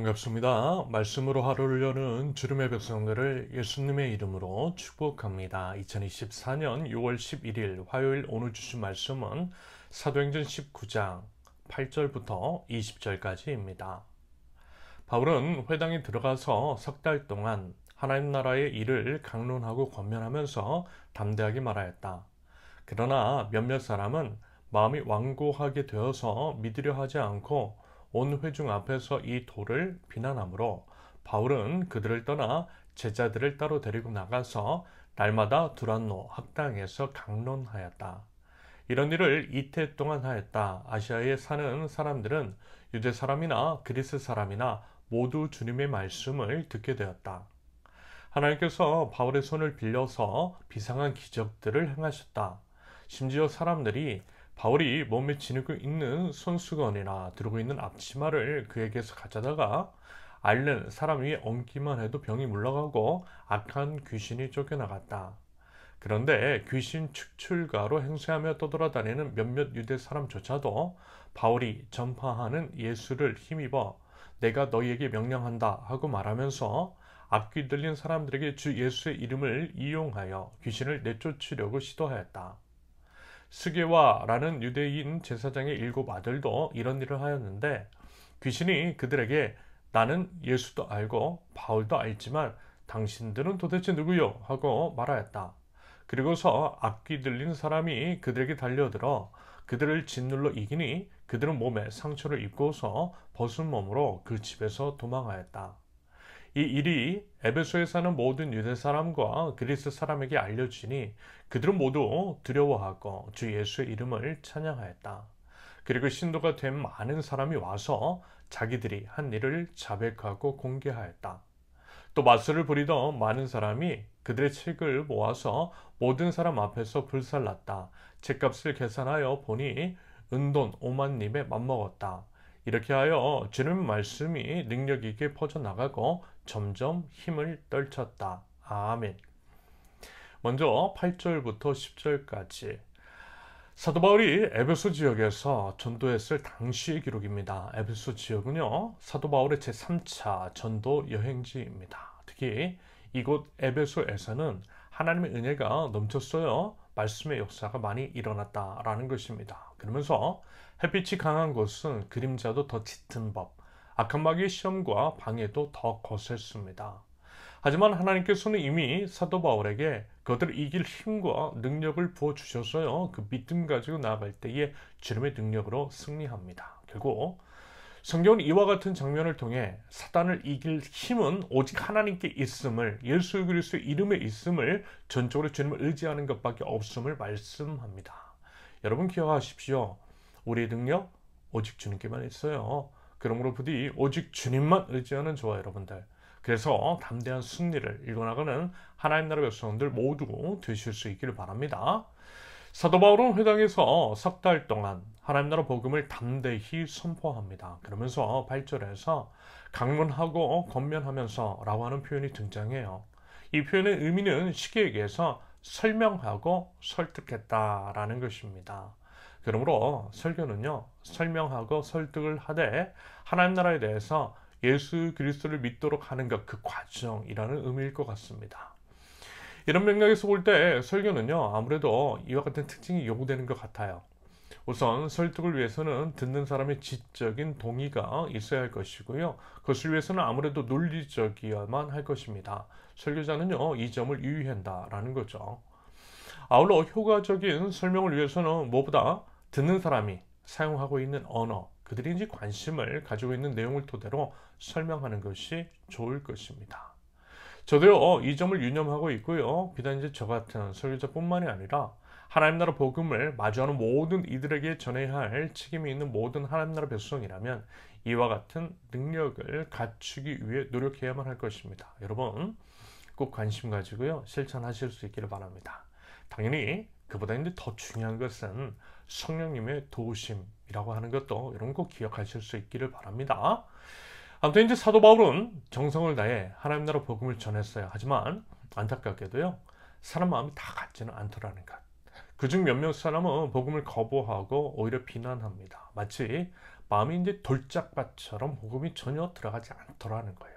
반갑습니다. 말씀으로 하루를 여는 주름의 백성들을 예수님의 이름으로 축복합니다. 2024년 6월 11일 화요일 오늘 주신 말씀은 사도행전 19장 8절부터 20절까지입니다. 바울은 회당에 들어가서 석 달 동안 하나님 나라의 일을 강론하고 권면하면서 담대하게 말하였다. 그러나 몇몇 사람은 마음이 완고하게 되어서 믿으려 하지 않고 온 회중 앞에서 이 도를 비난하므로 바울은 그들을 떠나 제자들을 따로 데리고 나가서 날마다 두란노 학당에서 강론하였다. 이런 일을 이태 동안 하였다. 아시아에 사는 사람들은 유대 사람이나 그리스 사람이나 모두 주님의 말씀을 듣게 되었다. 하나님께서 바울의 손을 빌려서 비상한 기적들을 행하셨다. 심지어 사람들이 바울이 몸에 지니고 있는 손수건이나 들고 있는 앞치마를 그에게서 가져다가 앓는 사람 위에 얹기만 해도 병이 물러가고 악한 귀신이 쫓겨나갔다. 그런데 귀신 축출가로 행세하며 떠돌아다니는 몇몇 유대 사람조차도 바울이 전파하는 예수를 힘입어 내가 너희에게 명령한다 하고 말하면서 앞귀 들린 사람들에게 주 예수의 이름을 이용하여 귀신을 내쫓으려고 시도하였다. 스게와라는 유대인 제사장의 7 아들도 이런 일을 하였는데 귀신이 그들에게 나는 예수도 알고 바울도 알지만 당신들은 도대체 누구요? 하고 말하였다. 그리고서 앞귀 들린 사람이 그들에게 달려들어 그들을 짓눌러 이기니 그들은 몸에 상처를 입고서 벗은 몸으로 그 집에서 도망하였다. 이 일이 에베소에 사는 모든 유대 사람과 그리스 사람에게 알려지니 그들은 모두 두려워하고 주 예수의 이름을 찬양하였다. 그리고 신도가 된 많은 사람이 와서 자기들이 한 일을 자백하고 공개하였다. 또 맞설을 부리던 많은 사람이 그들의 책을 모아서 모든 사람 앞에서 불살랐다. 책값을 계산하여 보니 은돈 5만 님에 맞먹었다. 이렇게 하여 주님의 말씀이 능력 있게 퍼져나가고 점점 힘을 떨쳤다. 아멘. 먼저 8절부터 10절까지 사도 바울이 에베소 지역에서 전도했을 당시의 기록입니다. 에베소 지역은요, 사도 바울의 제3차 전도 여행지입니다. 특히 이곳 에베소에서는 하나님의 은혜가 넘쳤어요. 말씀의 역사가 많이 일어났다라는 것입니다. 그러면서 햇빛이 강한 곳은 그림자도 더 짙은 법, 악한 마귀의 시험과 방해도 더 거셌습니다. 하지만 하나님께서는 이미 사도 바울에게 그들을 이길 힘과 능력을 부어주셨어요. 그 믿음 가지고 나아갈 때에 주님의 능력으로 승리합니다. 결국 성경은 이와 같은 장면을 통해 사단을 이길 힘은 오직 하나님께 있음을, 예수 그리스도의 이름에 있음을, 전적으로 주님을 의지하는 것밖에 없음을 말씀합니다. 여러분 기억하십시오. 우리의 능력 오직 주님께만 있어요. 그러므로 부디 오직 주님만 의지하는 저와 여러분들, 그래서 담대한 승리를 이뤄나가는 하나님 나라 백성들 모두 되실 수 있기를 바랍니다. 사도 바울은 회당에서 석 달 동안 하나님 나라 복음을 담대히 선포합니다. 그러면서 8절에서 강론하고 권면하면서 라고 하는 표현이 등장해요. 이 표현의 의미는 쉽게 얘기해서 설명하고 설득했다라는 것입니다. 그러므로 설교는요, 설명하고 설득을 하되 하나님 나라에 대해서 예수 그리스도를 믿도록 하는 것, 그 과정이라는 의미일 것 같습니다. 이런 맥락에서 볼 때 설교는요, 아무래도 이와 같은 특징이 요구되는 것 같아요. 우선 설득을 위해서는 듣는 사람의 지적인 동의가 있어야 할 것이고요. 그것을 위해서는 아무래도 논리적이어야만 할 것입니다. 설교자는요, 이 점을 유의한다라는 거죠. 아울러 효과적인 설명을 위해서는 무엇보다 듣는 사람이 사용하고 있는 언어, 그들이 이제 관심을 가지고 있는 내용을 토대로 설명하는 것이 좋을 것입니다. 저도요, 이 점을 유념하고 있고요. 비단 이제 저 같은 설교자뿐만이 아니라 하나님 나라 복음을 마주하는 모든 이들에게 전해야 할 책임이 있는 모든 하나님 나라 백성이라면 이와 같은 능력을 갖추기 위해 노력해야만 할 것입니다. 여러분 꼭 관심 가지고요, 실천하실 수 있기를 바랍니다. 당연히 그보다 이제 더 중요한 것은 성령님의 도우심이라고 하는 것도 여러분 꼭 기억하실 수 있기를 바랍니다. 아무튼 이제 사도 바울은 정성을 다해 하나님 나라 복음을 전했어요. 하지만 안타깝게도요, 사람 마음이 다 같지는 않더라는 것. 그중 몇몇 사람은 복음을 거부하고 오히려 비난합니다. 마치 마음이 이제 돌짝밭처럼 복음이 전혀 들어가지 않더라는 거예요.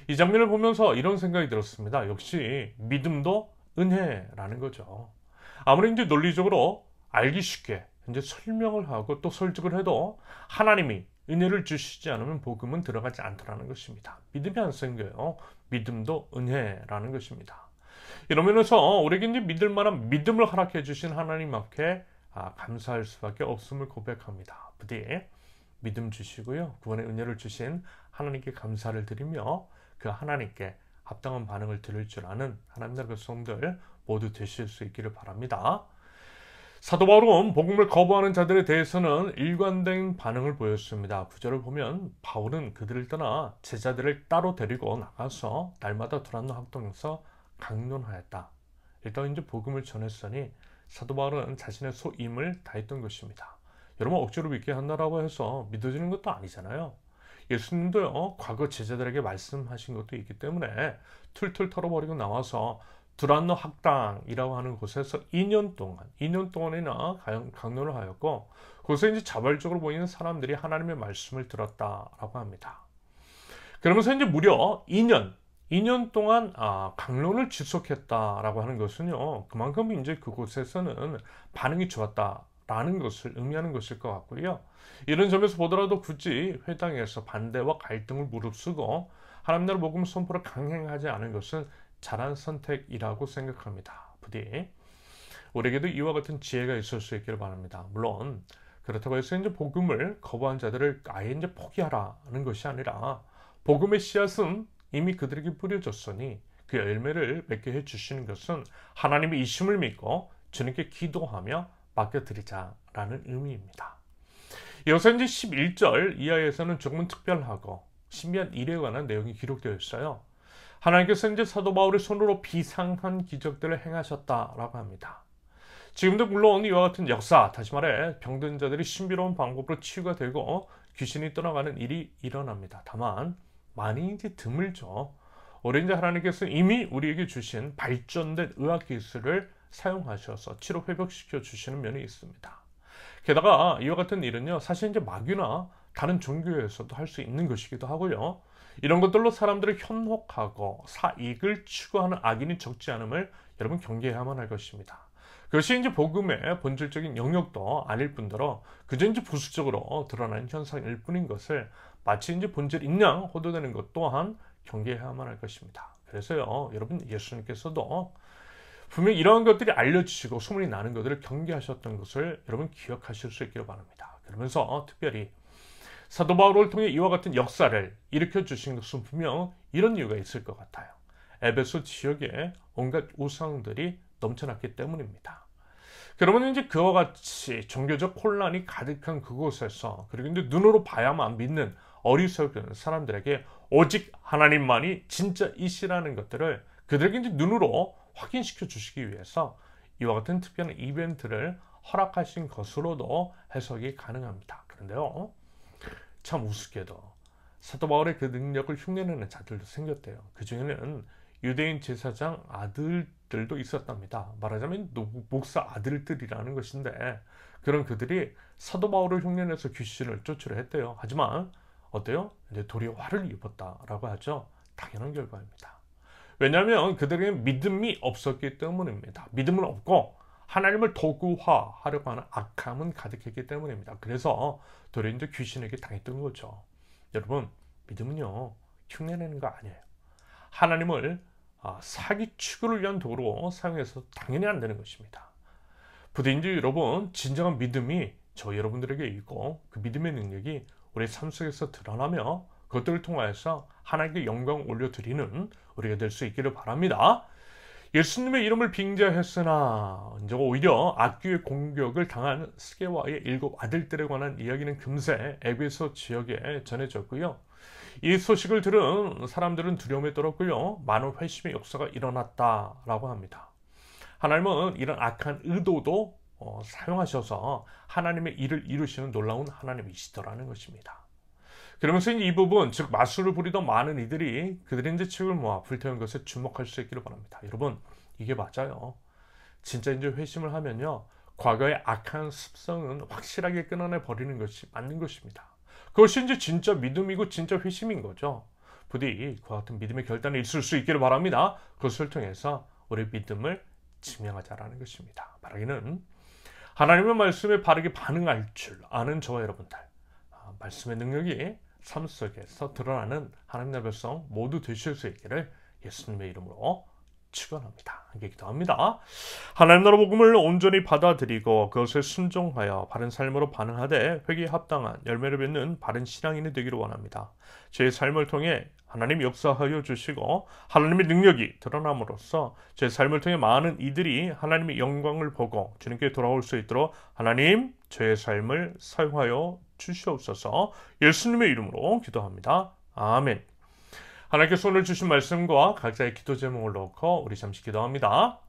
이 장면을 보면서 이런 생각이 들었습니다. 역시 믿음도 은혜라는 거죠. 아무리 이제 논리적으로 알기 쉽게 이제 설명을 하고 또 설득을 해도 하나님이 은혜를 주시지 않으면 복음은 들어가지 않더라는 것입니다. 믿음이 안 생겨요. 믿음도 은혜라는 것입니다. 이런 면에서 우리에게 이제 믿을 만한 믿음을 허락해 주신 하나님 앞에 감사할 수밖에 없음을 고백합니다. 부디 믿음 주시고요. 구원의 은혜를 주신 하나님께 감사를 드리며 그 하나님께 합당한 반응을 드릴 줄 아는 하나님 나라 백성들 모두 되실 수 있기를 바랍니다. 사도 바울은 복음을 거부하는 자들에 대해서는 일관된 반응을 보였습니다. 구절을 보면 바울은 그들을 떠나 제자들을 따로 데리고 나가서 날마다 두란노 학당에서 강론하였다. 일단 이제 복음을 전했으니 사도 바울은 자신의 소임을 다했던 것입니다. 여러분 억지로 믿게 한다라고 해서 믿어지는 것도 아니잖아요. 예수님도요 과거 제자들에게 말씀하신 것도 있기 때문에 툴툴 털어버리고 나와서 두란노 학당이라고 하는 곳에서 2년 동안이나 강론을 하였고 그곳에 이제 자발적으로 모이는 사람들이 하나님의 말씀을 들었다라고 합니다. 그러면서 이제 무려 2년 동안 강론을 지속했다라고 하는 것은요 그만큼 이제 그곳에서는 반응이 좋았다라는 것을 의미하는 것일 것 같고요. 이런 점에서 보더라도 굳이 회당에서 반대와 갈등을 무릅쓰고 하나님 나라 복음 선포를 강행하지 않은 것은 잘한 선택이라고 생각합니다. 부디 우리에게도 이와 같은 지혜가 있을 수 있기를 바랍니다. 물론 그렇다고 해서 이제 복음을 거부한 자들을 아예 이제 포기하라는 것이 아니라 복음의 씨앗은 이미 그들에게 뿌려졌으니 그 열매를 맺게 해주시는 것은 하나님의 이심을 믿고 주님께 기도하며 맡겨드리자라는 의미입니다. 이어서 이제 11절 이하에서는 조금은 특별하고 신비한 일에 관한 내용이 기록되어 있어요. 하나님께서 이제 사도 바울의 손으로 비상한 기적들을 행하셨다라고 합니다. 지금도 물론 이와 같은 역사, 다시 말해 병든 자들이 신비로운 방법으로 치유가 되고 귀신이 떠나가는 일이 일어납니다. 다만 많이 이제 드물죠. 오래 이제 하나님께서 이미 우리에게 주신 발전된 의학 기술을 사용하셔서 치료 회복시켜 주시는 면이 있습니다. 게다가 이와 같은 일은요, 사실 이제 마귀나 다른 종교에서도 할 수 있는 것이기도 하고요. 이런 것들로 사람들을 현혹하고 사익을 추구하는 악인이 적지 않음을 여러분 경계해야만 할 것입니다. 그것이 이제 복음의 본질적인 영역도 아닐 뿐더러 그저 이제 부수적으로 드러나는 현상일 뿐인 것을 마치 이제 본질인 양 호도되는 것 또한 경계해야만 할 것입니다. 그래서요, 여러분 예수님께서도 분명 이러한 것들이 알려지시고 소문이 나는 것들을 경계하셨던 것을 여러분 기억하실 수 있기를 바랍니다. 그러면서 특별히 사도 바울을 통해 이와 같은 역사를 일으켜 주신 것은 분명 이런 이유가 있을 것 같아요. 에베소 지역에 온갖 우상들이 넘쳐났기 때문입니다. 그러면 이제 그와 같이 종교적 혼란이 가득한 그곳에서 그리고 이제 눈으로 봐야만 믿는 어리석은 사람들에게 오직 하나님만이 진짜이시라는 것들을 그들에게 이제 눈으로 확인시켜 주시기 위해서 이와 같은 특별한 이벤트를 허락하신 것으로도 해석이 가능합니다. 그런데요, 참 우습게도 사도 바울의 그 능력을 흉내내는 자들도 생겼대요. 그 중에는 유대인 제사장 아들들도 있었답니다. 말하자면 목사 아들들이라는 것인데 그런 그들이 사도 바울을 흉내내서 귀신을 쫓으려 했대요. 하지만 어때요? 이제 도리어 화를 입었다라고 하죠. 당연한 결과입니다. 왜냐하면 그들에게 믿음이 없었기 때문입니다. 믿음은 없고 하나님을 도구화하려고 하는 악함은 가득했기 때문입니다. 그래서 도리어 이제 귀신에게 당했던 거죠. 여러분, 믿음은요 흉내내는 거 아니에요. 하나님을 사기 추구를 위한 도구로 사용해서 당연히 안 되는 것입니다. 부디 이제 여러분 진정한 믿음이 저 여러분들에게 있고 그 믿음의 능력이 우리의 삶 속에서 드러나며 그것들을 통하여서 하나님께 영광 올려드리는 우리가 될 수 있기를 바랍니다. 예수님의 이름을 빙자했으나 이제 오히려 악귀의 공격을 당한 스게와의 7 아들들에 관한 이야기는 금세 에베소 지역에 전해졌고요. 이 소식을 들은 사람들은 두려움에 떨었고요. 많은 회심의 역사가 일어났다라고 합니다. 하나님은 이런 악한 의도도 사용하셔서 하나님의 일을 이루시는 놀라운 하나님이시더라는 것입니다. 그러면서 이 부분, 즉 마술을 부리던 많은 이들이 그들의 이제 책을 모아 불태운 것에 주목할 수 있기를 바랍니다. 여러분, 이게 맞아요. 진짜 이제 회심을 하면요, 과거의 악한 습성은 확실하게 끊어내 버리는 것이 맞는 것입니다. 그것이 이제 진짜 믿음이고 진짜 회심인 거죠. 부디 그와 같은 믿음의 결단이 있을 수 있기를 바랍니다. 그것을 통해서 우리 믿음을 증명하자라는 것입니다. 바라기는 하나님의 말씀에 바르게 반응할 줄 아는 저와 여러분들, 말씀의 능력이 삶 속에서 드러나는 하나님의 백성 모두 되실 수 있기를 예수님의 이름으로 축원합니다. 함께 기도합니다. 하나님 나라 복음을 온전히 받아들이고 그것에 순종하여 바른 삶으로 반응하되 회개에 합당한 열매를 맺는 바른 신앙인이 되기를 원합니다. 제 삶을 통해 하나님 역사하여 주시고 하나님의 능력이 드러남으로써 제 삶을 통해 많은 이들이 하나님의 영광을 보고 주님께 돌아올 수 있도록 하나님 저의 삶을 사용하여 주시옵소서. 예수님의 이름으로 기도합니다. 아멘. 하나님께서 오늘 주신 말씀과 각자의 기도 제목을 놓고 우리 잠시 기도합니다.